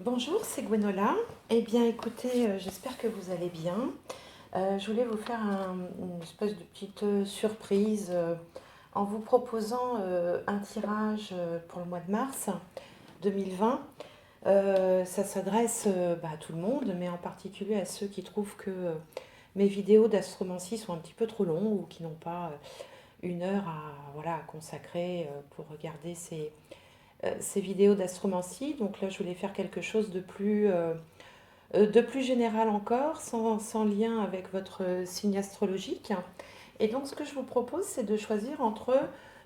Bonjour, c'est Gwenola. Eh bien, écoutez, j'espère que vous allez bien. Je voulais vous faire une espèce de petite surprise en vous proposant un tirage pour le mois de mars 2020. Ça s'adresse à tout le monde, mais en particulier à ceux qui trouvent que mes vidéos d'astromancie sont un petit peu trop longues ou qui n'ont pas une heure à consacrer pour regarder ces vidéos d'astromancie. Donc là, je voulais faire quelque chose de plus général encore, sans lien avec votre signe astrologique. Et donc, ce que je vous propose, c'est de choisir entre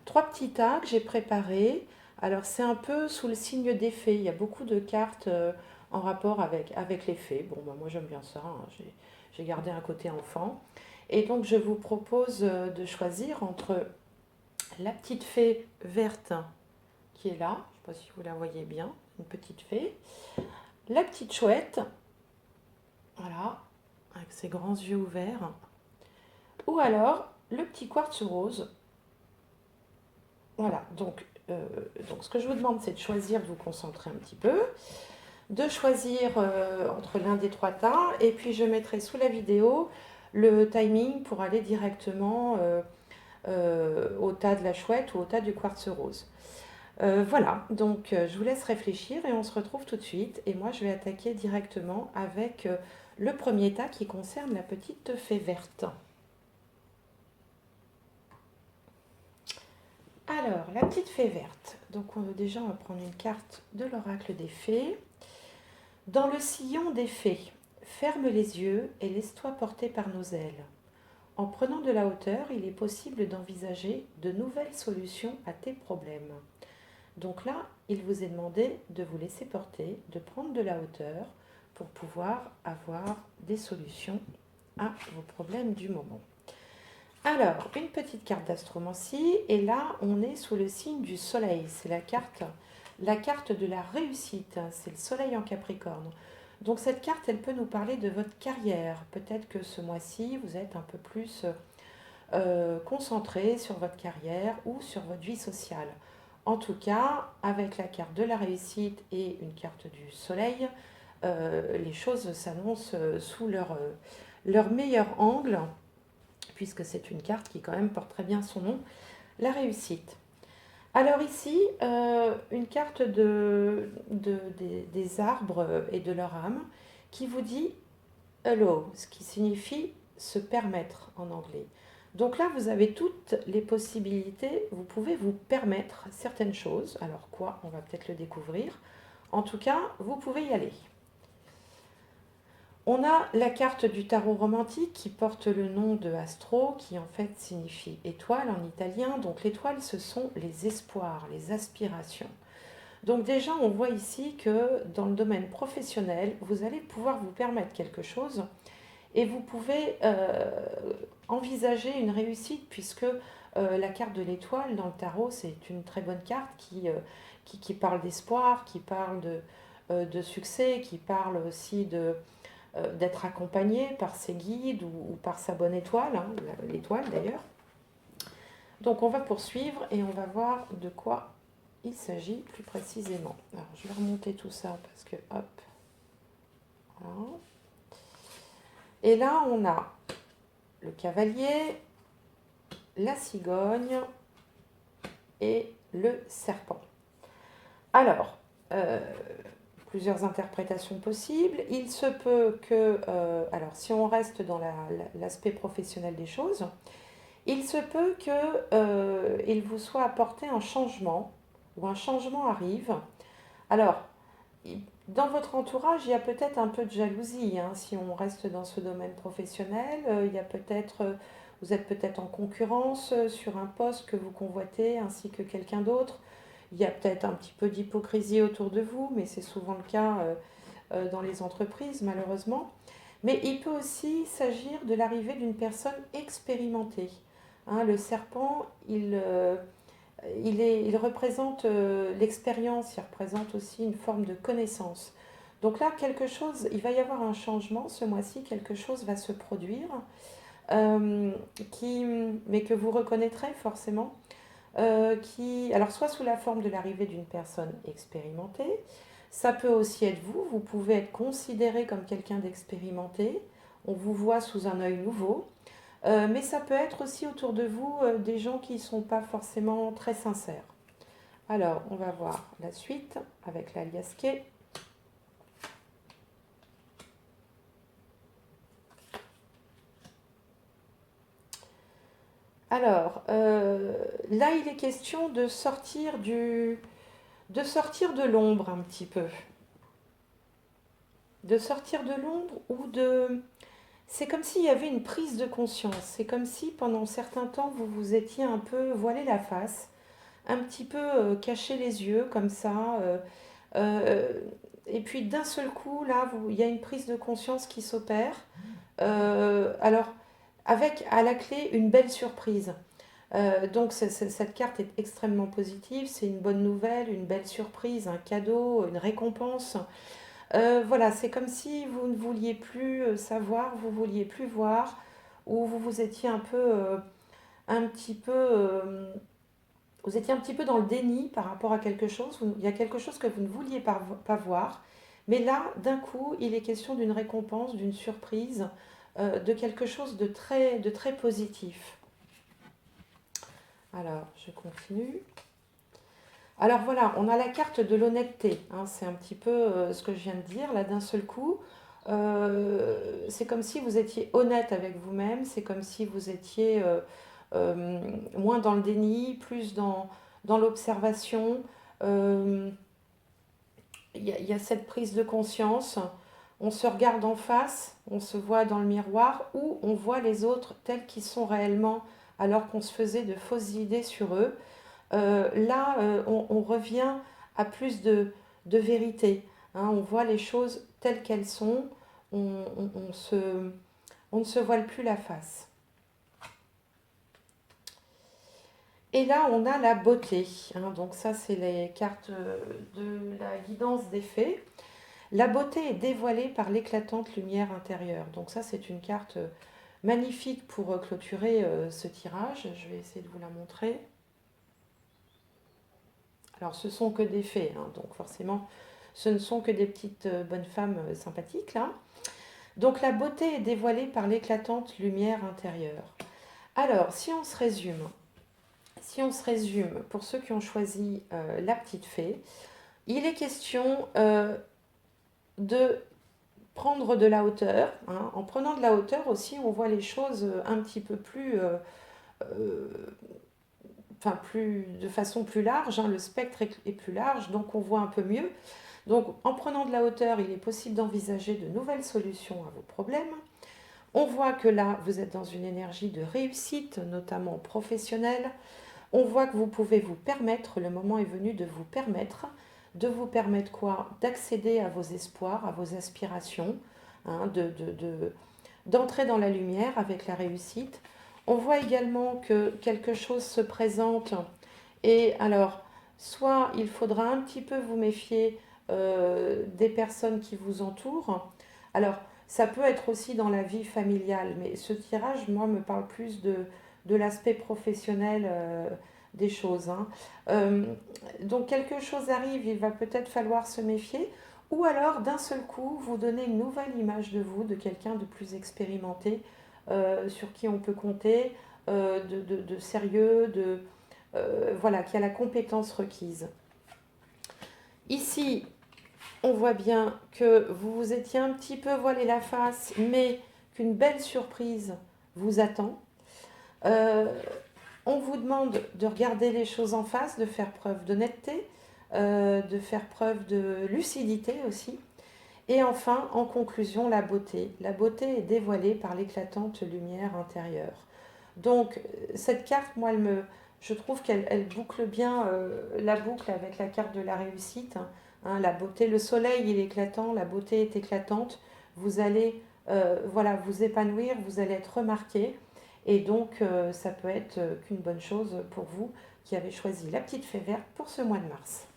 trois petits tas que j'ai préparés. Alors, c'est un peu sous le signe des fées. Il y a beaucoup de cartes en rapport avec les fées. Bon, moi, j'aime bien ça, hein. J'ai gardé un côté enfant. Et donc, je vous propose de choisir entre la petite fée verte qui est là. Je ne sais pas si vous la voyez bien, une petite fée. La petite chouette, voilà, avec ses grands yeux ouverts. Ou alors le petit quartz rose. Voilà, donc ce que je vous demande, c'est de choisir, de vous concentrer un petit peu, de choisir entre l'un des trois tas, et puis je mettrai sous la vidéo le timing pour aller directement au tas de la chouette ou au tas du quartz rose. Voilà, donc je vous laisse réfléchir et on se retrouve tout de suite. Et moi, je vais attaquer directement avec le premier tas qui concerne la petite fée verte. Alors, la petite fée verte. Donc, déjà, on va prendre une carte de l'oracle des fées. Dans le sillon des fées, ferme les yeux et laisse-toi porter par nos ailes. En prenant de la hauteur, il est possible d'envisager de nouvelles solutions à tes problèmes. Donc là, il vous est demandé de vous laisser porter, de prendre de la hauteur pour pouvoir avoir des solutions à vos problèmes du moment. Alors, une petite carte d'astromancie, et là, on est sous le signe du soleil. C'est la carte de la réussite. C'est le soleil en Capricorne. Donc cette carte, elle peut nous parler de votre carrière. Peut-être que ce mois-ci, vous êtes un peu plus concentré sur votre carrière ou sur votre vie sociale. En tout cas, avec la carte de la réussite et une carte du soleil, les choses s'annoncent sous leur meilleur angle, puisque c'est une carte qui quand même porte très bien son nom, la réussite. Alors ici, une carte des arbres et de leur âme qui vous dit allow, ce qui signifie se permettre en anglais. Donc là, vous avez toutes les possibilités, vous pouvez vous permettre certaines choses. Alors quoi, on va peut-être le découvrir. En tout cas, vous pouvez y aller. On a la carte du tarot romantique qui porte le nom de Astro, qui en fait signifie étoile en italien. Donc l'étoile, ce sont les espoirs, les aspirations. Donc déjà, on voit ici que dans le domaine professionnel, vous allez pouvoir vous permettre quelque chose et vous pouvez envisager une réussite puisque la carte de l'étoile dans le tarot, c'est une très bonne carte qui parle d'espoir, qui parle de succès, qui parle aussi d'être accompagné par ses guides ou par sa bonne étoile, hein, l'étoile d'ailleurs. Donc on va poursuivre et on va voir de quoi il s'agit plus précisément. Alors je vais remonter tout ça parce que hop, voilà. Et là on a le cavalier, la cigogne et le serpent. Alors, plusieurs interprétations possibles. Il se peut que, alors si on reste dans l'aspect professionnel des choses, il se peut qu'il vous soit apporté un changement ou un changement arrive. Alors, dans votre entourage, il y a peut-être un peu de jalousie, hein, si on reste dans ce domaine professionnel. Il y a peut-être, vous êtes peut-être en concurrence sur un poste que vous convoitez ainsi que quelqu'un d'autre. Il y a peut-être un petit peu d'hypocrisie autour de vous, mais c'est souvent le cas dans les entreprises, malheureusement. Mais il peut aussi s'agir de l'arrivée d'une personne expérimentée. Hein, le serpent, il représente l'expérience, il représente aussi une forme de connaissance. Donc là, quelque chose, il va y avoir un changement ce mois-ci, quelque chose va se produire, euh, mais que vous reconnaîtrez forcément, alors soit sous la forme de l'arrivée d'une personne expérimentée, Ça peut aussi être vous, vous pouvez être considéré comme quelqu'un d'expérimenté, on vous voit sous un œil nouveau, mais ça peut être aussi autour de vous des gens qui ne sont pas forcément très sincères. Alors, on va voir la suite avec l'alias K. Alors, là, il est question de sortir de l'ombre un petit peu. De sortir de l'ombre ou de... C'est comme s'il y avait une prise de conscience. C'est comme si pendant certains temps, vous vous étiez un peu voilé la face, un petit peu caché les yeux comme ça. Euh, et puis d'un seul coup, là, il y a une prise de conscience qui s'opère. Alors, avec à la clé une belle surprise. Donc cette carte est extrêmement positive, c'est une bonne nouvelle, une belle surprise, un cadeau, une récompense. Voilà, c'est comme si vous ne vouliez plus savoir, vous vouliez plus voir, ou vous vous étiez un petit peu, vous étiez un petit peu dans le déni par rapport à quelque chose. Il y a quelque chose que vous ne vouliez pas voir, mais là, d'un coup, il est question d'une récompense, d'une surprise, de quelque chose de très positif. Alors, je continue. Alors voilà, on a la carte de l'honnêteté, hein, c'est un petit peu ce que je viens de dire, là d'un seul coup. C'est comme si vous étiez honnête avec vous-même, c'est comme si vous étiez moins dans le déni, plus dans l'observation. Euh, il y a cette prise de conscience, on se regarde en face, on se voit dans le miroir ou on voit les autres tels qu'ils sont réellement alors qu'on se faisait de fausses idées sur eux. Là, on revient à plus de vérité, hein. On voit les choses telles qu'elles sont, on ne se voile plus la face. Et là, on a la beauté, hein. Donc ça, c'est les cartes de la guidance des fées. La beauté est dévoilée par l'éclatante lumière intérieure. Donc ça, c'est une carte magnifique pour clôturer ce tirage. Je vais essayer de vous la montrer. Alors, ce sont que des fées, hein, donc forcément, ce ne sont que des petites bonnes femmes sympathiques, là. Donc, la beauté est dévoilée par l'éclatante lumière intérieure. Alors, si on se résume, pour ceux qui ont choisi la petite fée, il est question de prendre de la hauteur, hein. En prenant de la hauteur aussi, on voit les choses un petit peu plus... euh, enfin de façon plus large, hein, le spectre est plus large, donc on voit un peu mieux. Donc en prenant de la hauteur, il est possible d'envisager de nouvelles solutions à vos problèmes. On voit que là, vous êtes dans une énergie de réussite, notamment professionnelle. On voit que vous pouvez vous permettre, le moment est venu de vous permettre quoi? D'accéder à vos espoirs, à vos aspirations, hein, d'entrer dans la lumière avec la réussite. On voit également que quelque chose se présente et alors, soit il faudra un petit peu vous méfier des personnes qui vous entourent. Alors, ça peut être aussi dans la vie familiale, mais ce tirage, moi, me parle plus de l'aspect professionnel des choses, hein. Euh, donc, quelque chose arrive, il va peut-être falloir se méfier. Ou alors, d'un seul coup, vous donner une nouvelle image de vous, de quelqu'un de plus expérimenté, sur qui on peut compter, de sérieux, voilà, qui a la compétence requise. Ici, on voit bien que vous vous étiez un petit peu voilé la face, mais qu'une belle surprise vous attend. Euh, on vous demande de regarder les choses en face, de faire preuve d'honnêteté, de faire preuve de lucidité aussi. Et enfin, en conclusion, la beauté. La beauté est dévoilée par l'éclatante lumière intérieure. Donc, cette carte, moi, je trouve qu'elle boucle bien la boucle avec la carte de la réussite, hein. La beauté, le soleil, il est éclatant, la beauté est éclatante. Vous allez voilà, vous épanouir, vous allez être remarqué. Et donc, ça peut être qu'une bonne chose pour vous qui avez choisi la petite fée verte pour ce mois de mars.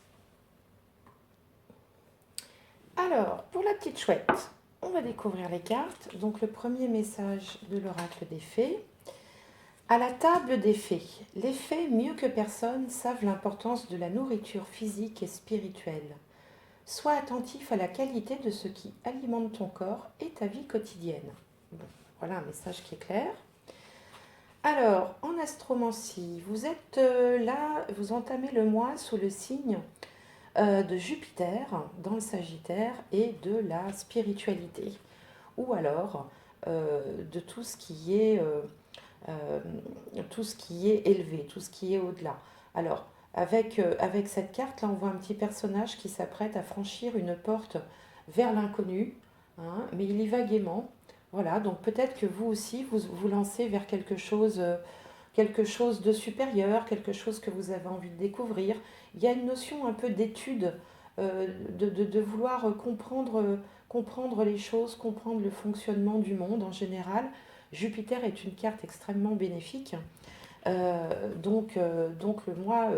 Alors, pour la petite chouette, on va découvrir les cartes. Donc, le premier message de l'oracle des fées. À la table des fées, les fées, mieux que personne, savent l'importance de la nourriture physique et spirituelle. Sois attentif à la qualité de ce qui alimente ton corps et ta vie quotidienne. Bon, voilà un message qui est clair. Alors, en astromancie, vous êtes là, vous entamez le mois sous le signe de Jupiter dans le Sagittaire et de la spiritualité, ou alors de euh, tout ce qui est élevé, tout ce qui est au-delà. Alors, avec cette carte, là, on voit un petit personnage qui s'apprête à franchir une porte vers l'inconnu, hein, mais il y va gaiement. Voilà, donc peut-être que vous aussi, vous vous lancez vers quelque chose de supérieur, quelque chose que vous avez envie de découvrir. Il y a une notion un peu d'étude, de vouloir comprendre les choses, comprendre le fonctionnement du monde en général. Jupiter est une carte extrêmement bénéfique, donc le mois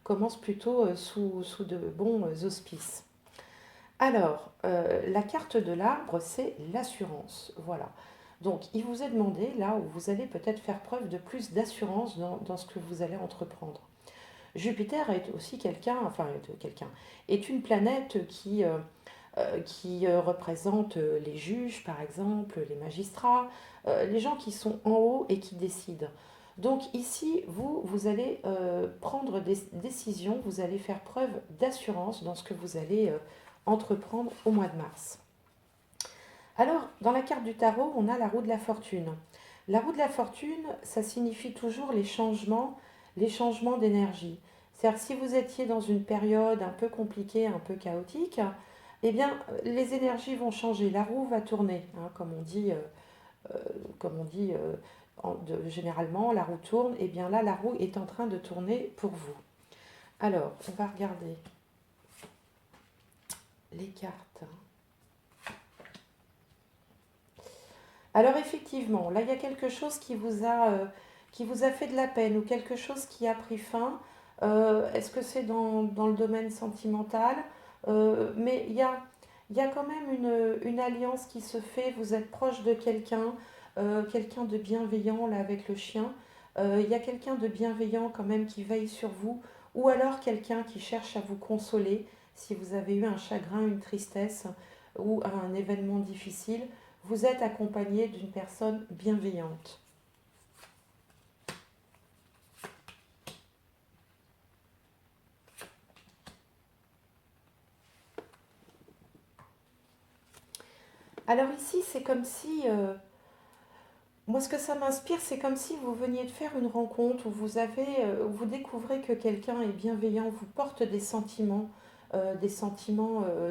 commence plutôt sous de bons auspices. Alors, la carte de l'arbre, c'est l'assurance. Voilà. Donc, il vous est demandé, là où vous allez peut-être faire preuve de plus d'assurance dans ce que vous allez entreprendre. Jupiter est aussi est une planète qui représente les juges, par exemple, les magistrats, les gens qui sont en haut et qui décident. Donc ici, vous allez prendre des décisions, vous allez faire preuve d'assurance dans ce que vous allez entreprendre au mois de mars. Alors, dans la carte du tarot, on a la roue de la fortune. La roue de la fortune, ça signifie toujours les changements d'énergie. C'est-à-dire que si vous étiez dans une période un peu compliquée, un peu chaotique, eh bien, les énergies vont changer, la roue va tourner, hein, généralement, la roue tourne, et bien là, la roue est en train de tourner pour vous. Alors, on va regarder les cartes. Alors effectivement, là il y a quelque chose qui vous a fait de la peine ou quelque chose qui a pris fin. Est-ce que c'est dans le domaine sentimental? Mais il y a quand même une alliance qui se fait. Vous êtes proche de quelqu'un, quelqu'un de bienveillant là avec le chien. Il y a quelqu'un de bienveillant quand même qui veille sur vous. Ou alors quelqu'un qui cherche à vous consoler si vous avez eu un chagrin, une tristesse ou un événement difficile. Vous êtes accompagné d'une personne bienveillante. Alors ici, c'est comme si, moi ce que ça m'inspire, c'est comme si vous veniez de faire une rencontre où où vous découvrez que quelqu'un est bienveillant, vous porte des sentiments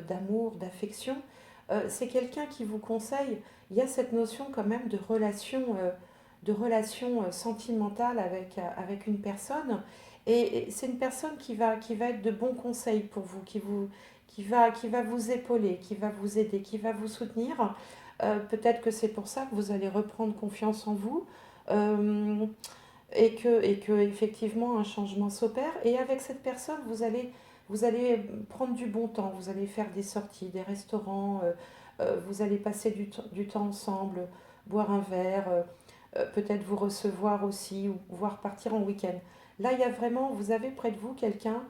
d'amour, d'affection. C'est quelqu'un qui vous conseille. Il y a cette notion quand même de relation sentimentale avec une personne. Et c'est une personne qui va être de bons conseils pour vous, qui va vous épauler, qui va vous aider, qui va vous soutenir. Peut-être que c'est pour ça que vous allez reprendre confiance en vous euh, et que effectivement un changement s'opère. Et avec cette personne, vous allez prendre du bon temps, vous allez faire des sorties, des restaurants, vous allez passer du temps ensemble, boire un verre, peut-être vous recevoir aussi, ou voire partir en week-end. Là, il y a vraiment, vous avez près de vous quelqu'un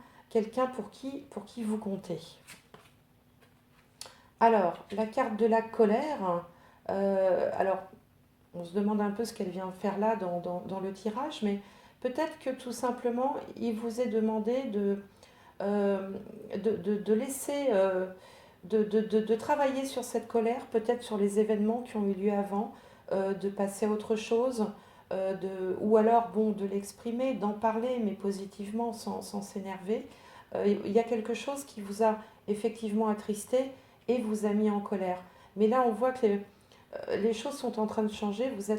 pour qui vous comptez. Alors, la carte de la colère, alors on se demande un peu ce qu'elle vient faire là dans le tirage, mais peut-être que tout simplement, il vous est demandé euh, de laisser, de travailler sur cette colère, peut-être sur les événements qui ont eu lieu avant, de passer à autre chose, ou alors bon, de l'exprimer, d'en parler, mais positivement, sans s'énerver. Il y a quelque chose qui vous a effectivement attristé et vous a mis en colère. Mais là, on voit que les choses sont en train de changer, vous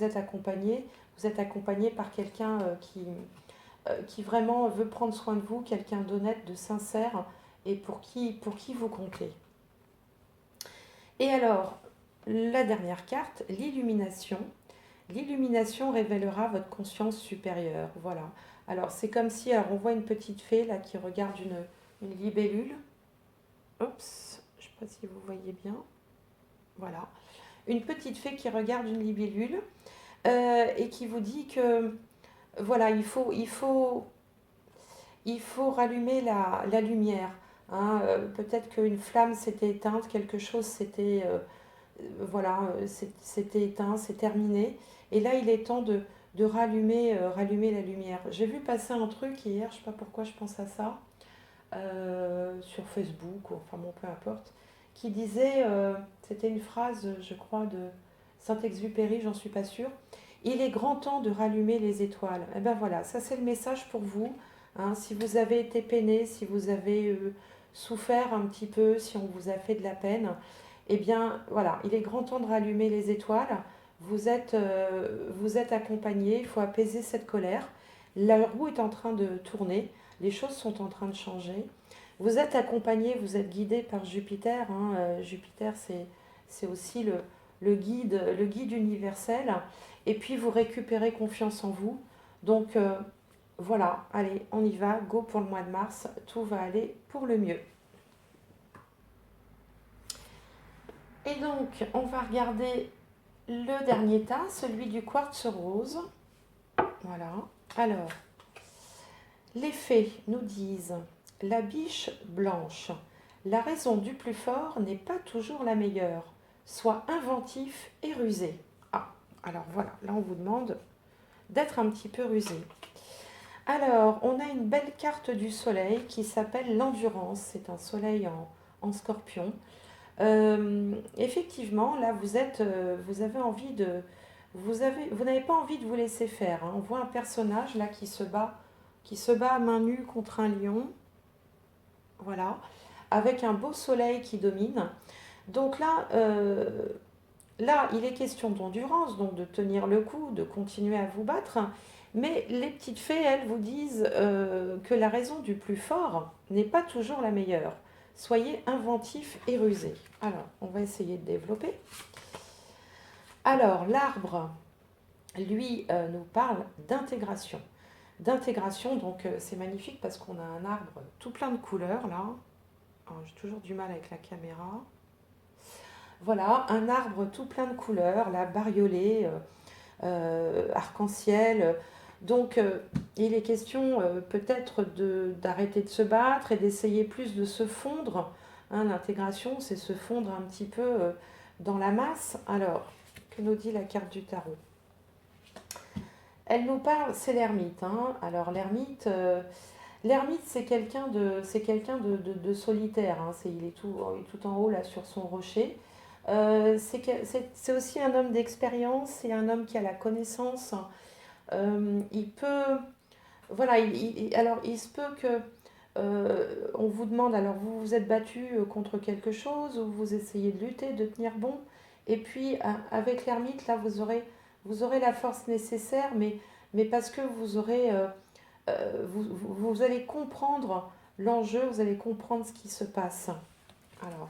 êtes accompagné par quelqu'un qui vraiment veut prendre soin de vous, quelqu'un d'honnête, de sincère et pour qui vous comptez. Et alors, la dernière carte, l'illumination. L'illumination révélera votre conscience supérieure. Voilà. Alors, c'est comme si, alors on voit une petite fée là qui regarde une libellule. Oups, je ne sais pas si vous voyez bien. Voilà. Une petite fée qui regarde une libellule et qui vous dit que voilà, il faut rallumer la lumière. hein, peut-être qu'une flamme s'était éteinte, quelque chose s'était voilà, c'était éteint, c'est terminé. Et là, il est temps de rallumer la lumière. J'ai vu passer un truc hier, je ne sais pas pourquoi je pense à ça, sur Facebook, ou enfin bon, peu importe, qui disait, c'était une phrase, je crois, de Saint-Exupéry, j'en suis pas sûre. Il est grand temps de rallumer les étoiles. Et ben voilà, ça c'est le message pour vous, hein. Si vous avez été peiné, si vous avez souffert un petit peu, si on vous a fait de la peine, eh bien voilà, il est grand temps de rallumer les étoiles. Vous êtes accompagné, il faut apaiser cette colère. La roue est en train de tourner, les choses sont en train de changer. Vous êtes accompagné, vous êtes guidé par Jupiter, hein. Jupiter, c'est aussi le guide universel. Et puis, vous récupérez confiance en vous. Donc, voilà, allez, on y va, go pour le mois de mars, tout va aller pour le mieux. Et donc, on va regarder le dernier tas, celui du quartz rose. Voilà. Alors, les fées nous disent la biche blanche. La raison du plus fort n'est pas toujours la meilleure. Sois inventif et rusé. Ah, alors voilà, là on vous demande d'être un petit peu rusé. Alors, on a une belle carte du soleil qui s'appelle l'endurance. C'est un soleil en scorpion. Effectivement, là vous avez envie de, vous n'avez pas envie de vous laisser faire, hein. On voit un personnage là qui se bat à main nue contre un lion, voilà, avec un beau soleil qui domine. Donc là, il est question d'endurance, donc de tenir le coup, de continuer à vous battre. Mais les petites fées, elles, vous disent que la raison du plus fort n'est pas toujours la meilleure. Soyez inventif et rusé. Alors, on va essayer de développer. Alors, l'arbre, lui, nous parle d'intégration. D'intégration, donc c'est magnifique parce qu'on a un arbre tout plein de couleurs, là. Alors, j'ai toujours du mal avec la caméra. Voilà, un arbre tout plein de couleurs, là, bariolé, arc-en-ciel. Donc, il est question peut-être d'arrêter de se battre et d'essayer plus de se fondre. Hein, l'intégration, c'est se fondre un petit peu dans la masse. Alors, que nous dit la carte du tarot? Elle nous parle, c'est l'ermite, hein. Alors, l'ermite, c'est quelqu'un de solitaire, hein. Il est tout en haut, là, sur son rocher. C'est aussi un homme d'expérience, c'est un homme qui a la connaissance. Il peut, voilà, alors il se peut que on vous demande, alors vous vous êtes battu contre quelque chose, ou vous essayez de lutter, de tenir bon, et puis avec l'ermite, là, vous aurez la force nécessaire, mais parce que vous aurez, vous allez comprendre l'enjeu, vous allez comprendre ce qui se passe. Alors,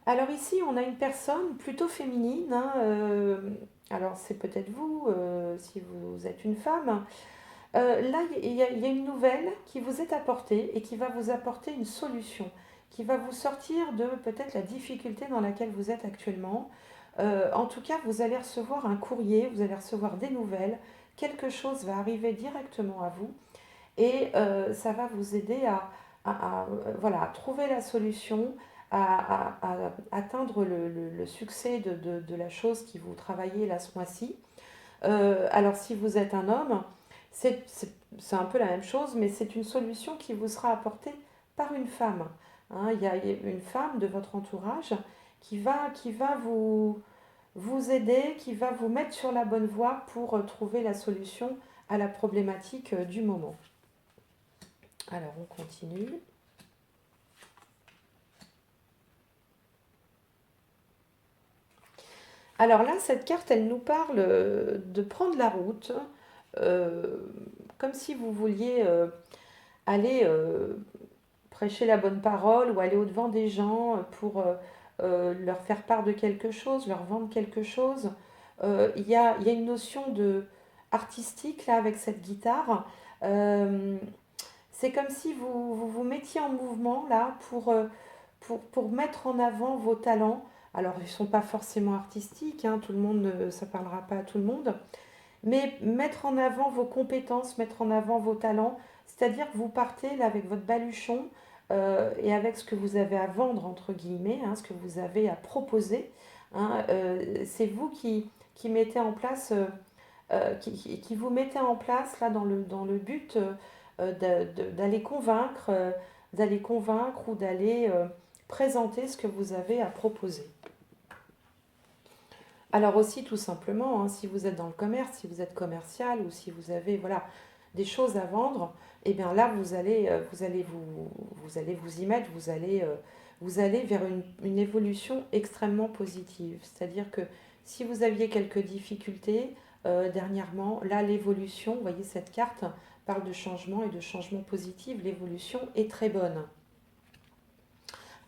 Alors ici, on a une personne plutôt féminine, hein, alors c'est peut-être vous, si vous êtes une femme. Là, il y a une nouvelle qui vous est apportée et qui va vous apporter une solution, qui va vous sortir de peut-être la difficulté dans laquelle vous êtes actuellement. En tout cas, vous allez recevoir un courrier, vous allez recevoir des nouvelles, quelque chose va arriver directement à vous et ça va vous aider voilà, à trouver la solution, à atteindre le succès de la chose qui vous travaillez là ce mois-ci. Alors si vous êtes un homme, c'est un peu la même chose, mais c'est une solution qui vous sera apportée par une femme. Hein, il y a une femme de votre entourage qui va vous aider, qui va vous mettre sur la bonne voie pour trouver la solution à la problématique du moment. Alors on continue. Alors là, cette carte, elle nous parle de prendre la route, euh, comme si vous vouliez aller prêcher la bonne parole ou aller au-devant des gens pour leur faire part de quelque chose, leur vendre quelque chose. Il y a une notion artistique là avec cette guitare. Euh, c'est comme si vous mettiez en mouvement là pour mettre en avant vos talents. Alors, ils ne sont pas forcément artistiques, hein, tout le monde, ça ne parlera pas à tout le monde. Mais mettre en avant vos compétences, mettre en avant vos talents, c'est-à-dire que vous partez là avec votre baluchon et avec ce que vous avez à vendre, entre guillemets, hein, ce que vous avez à proposer. Hein, c'est vous qui mettez en place, qui vous mettez en place là dans le but d'aller convaincre ou d'aller présenter ce que vous avez à proposer. Alors aussi, tout simplement, hein, si vous êtes dans le commerce, si vous êtes commercial ou si vous avez voilà, des choses à vendre, eh bien là, vous allez vous y mettre, vous allez vers une évolution extrêmement positive. C'est-à-dire que si vous aviez quelques difficultés dernièrement, là, l'évolution, vous voyez, cette carte parle de changement et de changement positif, l'évolution est très bonne.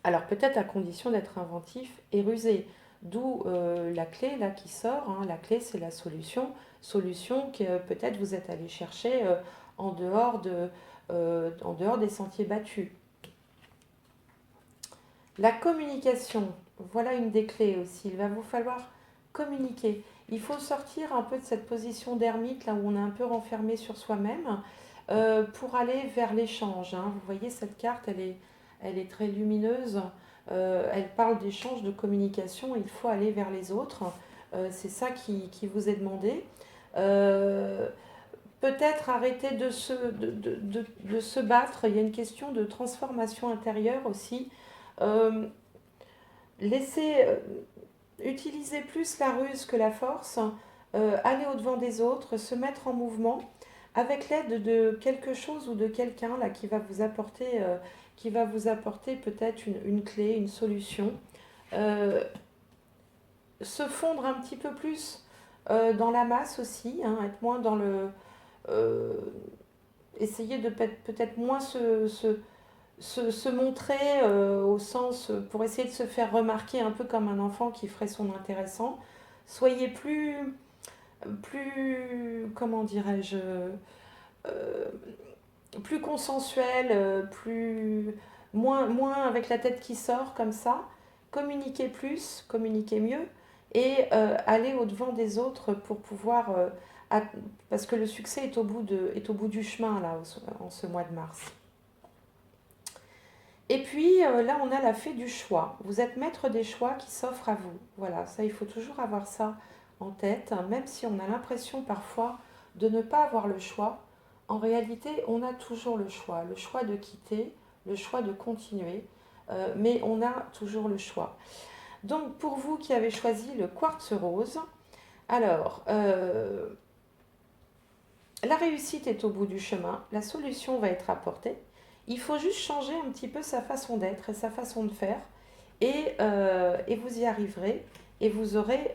Alors peut-être à condition d'être inventif et rusé. D'où la clé là qui sort. Hein. La clé, c'est la solution. Solution que peut-être vous êtes allé chercher en en dehors des sentiers battus. La communication, voilà une des clés aussi. Il va vous falloir communiquer. Il faut sortir un peu de cette position d'ermite, là où on est un peu renfermé sur soi-même, pour aller vers l'échange. Hein. Vous voyez, cette carte, elle est très lumineuse. Elle parle d'échange, de communication. Il faut aller vers les autres. C'est ça qui vous est demandé. Peut-être arrêter de se battre. Il y a une question de transformation intérieure aussi. Euh, Laissez utiliser plus la ruse que la force, aller au-devant des autres, se mettre en mouvement avec l'aide de quelque chose ou de quelqu'un là qui va vous apporter peut-être une clé, une solution. Euh, Se fondre un petit peu plus dans la masse aussi, hein, être moins dans le euh, essayer de peut-être moins se montrer au sens, pour essayer de se faire remarquer un peu comme un enfant qui ferait son intéressant. Soyez comment dirais-je, euh, plus consensuel, moins avec la tête qui sort comme ça. Communiquez plus, communiquez mieux et aller au-devant des autres pour pouvoir... parce que le succès est au bout du chemin là, en ce mois de mars. Et puis là, on a la fée du choix. Vous êtes maître des choix qui s'offrent à vous. Voilà, ça, il faut toujours avoir ça en tête, hein. Même si on a l'impression parfois de ne pas avoir le choix, en réalité, on a toujours le choix. Le choix de quitter, le choix de continuer, mais on a toujours le choix. Donc, pour vous qui avez choisi le quartz rose, alors, la réussite est au bout du chemin, la solution va être apportée. Il faut juste changer un petit peu sa façon d'être et sa façon de faire. Et vous y arriverez. Et vous aurez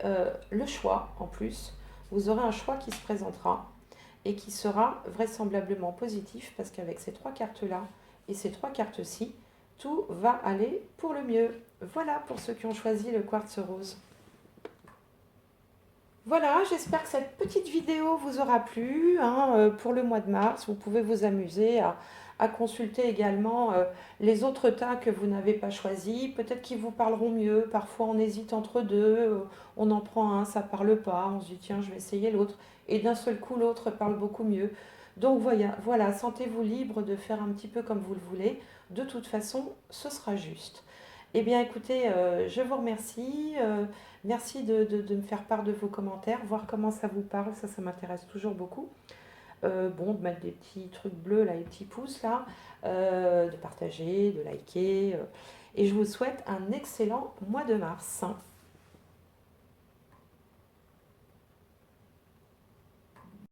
le choix en plus. Vous aurez un choix qui se présentera et qui sera vraisemblablement positif parce qu'avec ces trois cartes-là et ces trois cartes-ci, tout va aller pour le mieux. Voilà pour ceux qui ont choisi le quartz rose. Voilà, j'espère que cette petite vidéo vous aura plu hein, pour le mois de mars. Vous pouvez vous amuser à consulter également les autres tas que vous n'avez pas choisis. Peut-être qu'ils vous parleront mieux. Parfois, on hésite entre deux. On en prend un, ça parle pas. On se dit, tiens, je vais essayer l'autre. Et d'un seul coup, l'autre parle beaucoup mieux. Donc voilà, sentez-vous libre de faire un petit peu comme vous le voulez. De toute façon, ce sera juste. Eh bien, écoutez, je vous remercie. Merci de me faire part de vos commentaires, voir comment ça vous parle, ça m'intéresse toujours beaucoup. Bon, de mettre des petits trucs bleus, là, les petits pouces, là, de partager, de liker. Et je vous souhaite un excellent mois de mars.